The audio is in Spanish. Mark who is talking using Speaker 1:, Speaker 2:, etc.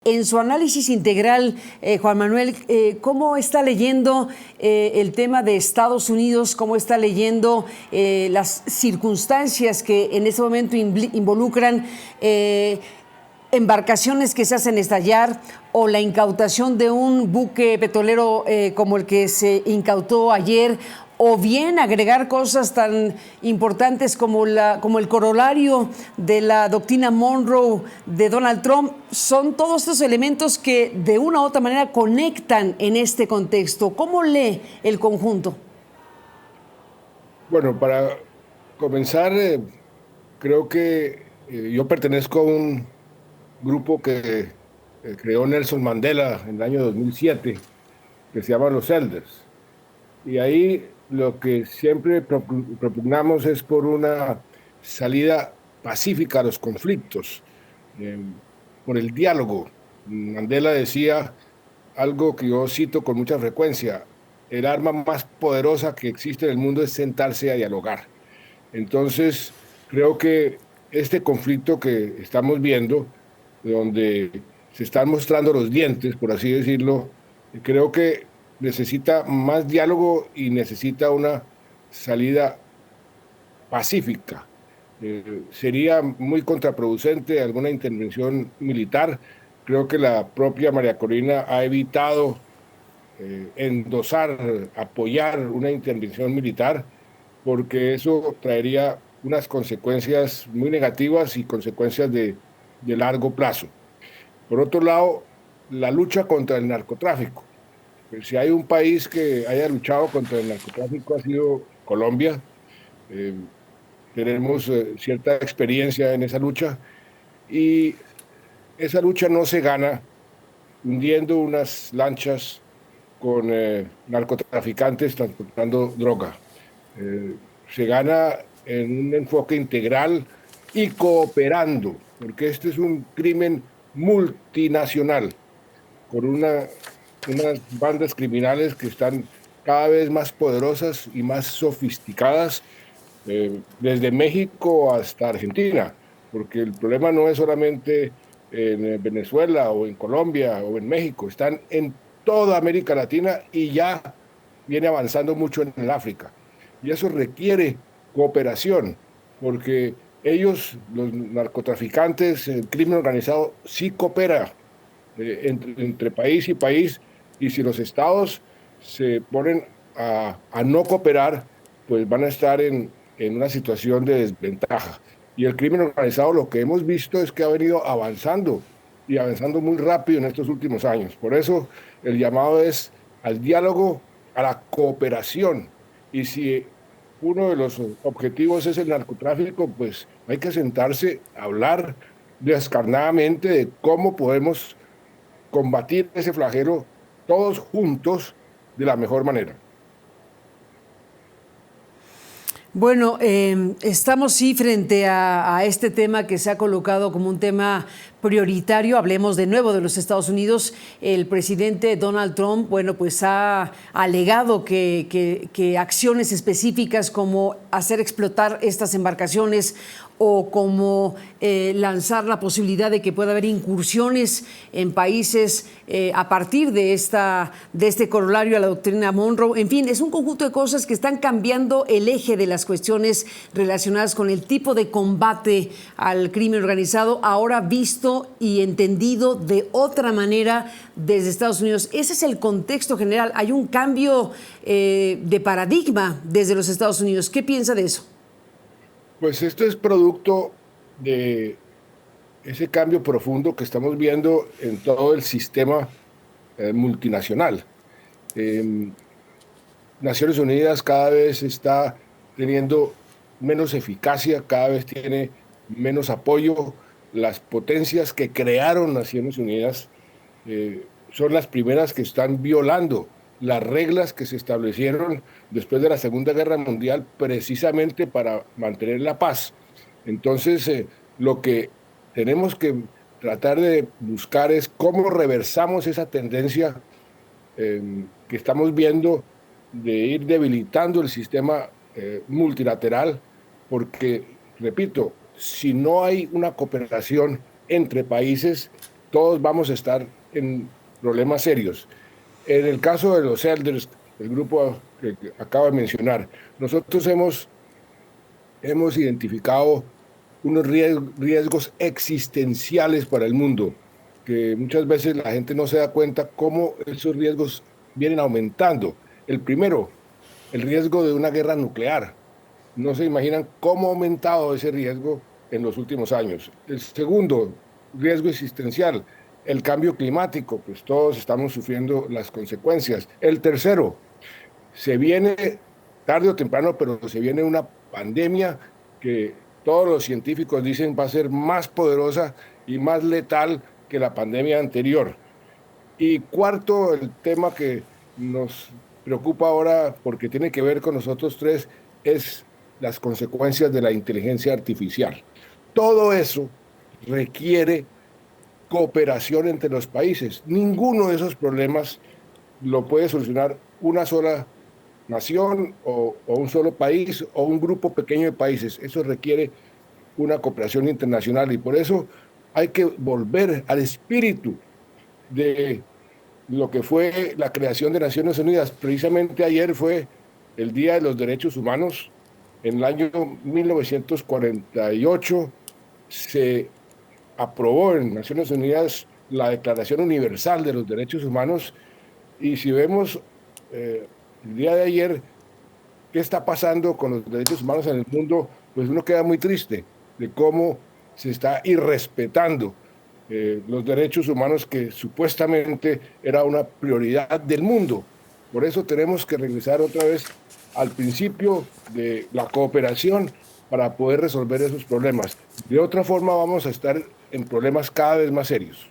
Speaker 1: En su análisis integral, Juan Manuel, ¿cómo está leyendo el tema de Estados Unidos? ¿Cómo está leyendo las circunstancias que en este momento involucran embarcaciones que se hacen estallar o la incautación de un buque petrolero como el que se incautó ayer? O bien agregar cosas tan importantes como el corolario de la doctrina Monroe de Donald Trump. Son todos estos elementos que de una u otra manera conectan en este contexto. ¿Cómo lee el conjunto?
Speaker 2: Bueno, para comenzar, creo que yo pertenezco a un grupo que creó Nelson Mandela en el año 2007, que se llama Los Elders. Y ahí lo que siempre propugnamos es por una salida pacífica a los conflictos, eh, por el diálogo. Mandela decía algo que yo cito con mucha frecuencia: el arma más poderosa que existe en el mundo es sentarse a dialogar. Entonces, creo que este conflicto que estamos viendo, donde se están mostrando los dientes, por así decirlo, creo que necesita más diálogo y necesita una salida pacífica. Sería muy contraproducente alguna intervención militar. Creo que la propia María Corina ha evitado endosar, apoyar una intervención militar, porque eso traería unas consecuencias muy negativas y consecuencias de largo plazo. Por otro lado, la lucha contra el narcotráfico. Pues si hay un país que haya luchado contra el narcotráfico ha sido Colombia. Eh, Tenemos cierta experiencia en esa lucha y esa lucha no se gana hundiendo unas lanchas con narcotraficantes transportando droga. Se gana en un enfoque integral y cooperando, porque este es un crimen multinacional, con unas bandas criminales que están cada vez más poderosas y más sofisticadas, desde México hasta Argentina, porque el problema no es solamente en Venezuela o en Colombia o en México, están en toda América Latina y ya viene avanzando mucho en el África. Y eso requiere cooperación, porque ellos, los narcotraficantes, el crimen organizado, sí coopera entre país y país, y si los estados se ponen a no cooperar, pues van a estar en una situación de desventaja. Y el crimen organizado, lo que hemos visto es que ha venido avanzando y avanzando muy rápido en estos últimos años. Por eso el llamado es al diálogo, a la cooperación. Y si uno de los objetivos es el narcotráfico, pues hay que sentarse a hablar descarnadamente de cómo podemos combatir ese flagelo todos juntos de la mejor manera.
Speaker 1: Bueno, estamos sí frente a este tema que se ha colocado como un tema prioritario. Hablemos de nuevo de los Estados Unidos. El presidente Donald Trump, bueno, pues ha alegado que acciones específicas como hacer explotar estas embarcaciones o como lanzar la posibilidad de que pueda haber incursiones en países a partir de este corolario a la doctrina Monroe. En fin, es un conjunto de cosas que están cambiando el eje de las cuestiones relacionadas con el tipo de combate al crimen organizado, ahora visto y entendido de otra manera desde Estados Unidos. Ese es el contexto general. Hay un cambio de paradigma desde los Estados Unidos. ¿Qué piensa de eso?
Speaker 2: Pues esto es producto de ese cambio profundo que estamos viendo en todo el sistema multinacional. Eh, Naciones Unidas cada vez está teniendo menos eficacia, cada vez tiene menos apoyo. Las potencias que crearon Naciones Unidas son las primeras que están violando las reglas que se establecieron después de la Segunda Guerra Mundial precisamente para mantener la paz. Entonces, lo que tenemos que tratar de buscar es cómo reversamos esa tendencia que estamos viendo de ir debilitando el sistema multilateral, porque, repito, si no hay una cooperación entre países, todos vamos a estar en problemas serios. En el caso de los elders, el grupo que acabo de mencionar, nosotros hemos identificado unos riesgos existenciales para el mundo, que muchas veces la gente no se da cuenta cómo esos riesgos vienen aumentando. El primero, el riesgo de una guerra nuclear. No se imaginan cómo ha aumentado ese riesgo en los últimos años. El segundo, riesgo existencial, el cambio climático, pues todos estamos sufriendo las consecuencias. El tercero, se viene tarde o temprano, pero se viene una pandemia que todos los científicos dicen va a ser más poderosa y más letal que la pandemia anterior. Y cuarto, el tema que nos preocupa ahora, porque tiene que ver con nosotros tres, es las consecuencias de la inteligencia artificial. Todo eso requiere cooperación entre los países. Ninguno de esos problemas lo puede solucionar una sola nación o un solo país o un grupo pequeño de países. Eso requiere una cooperación internacional y por eso hay que volver al espíritu de lo que fue la creación de Naciones Unidas. Precisamente ayer fue el Día de los Derechos Humanos. En el año 1948 se aprobó en Naciones Unidas la Declaración Universal de los Derechos Humanos y si vemos el día de ayer qué está pasando con los derechos humanos en el mundo, pues uno queda muy triste de cómo se está irrespetando los derechos humanos que supuestamente era una prioridad del mundo. Por eso tenemos que regresar otra vez al principio de la cooperación para poder resolver esos problemas. De otra forma vamos a estar en problemas cada vez más serios.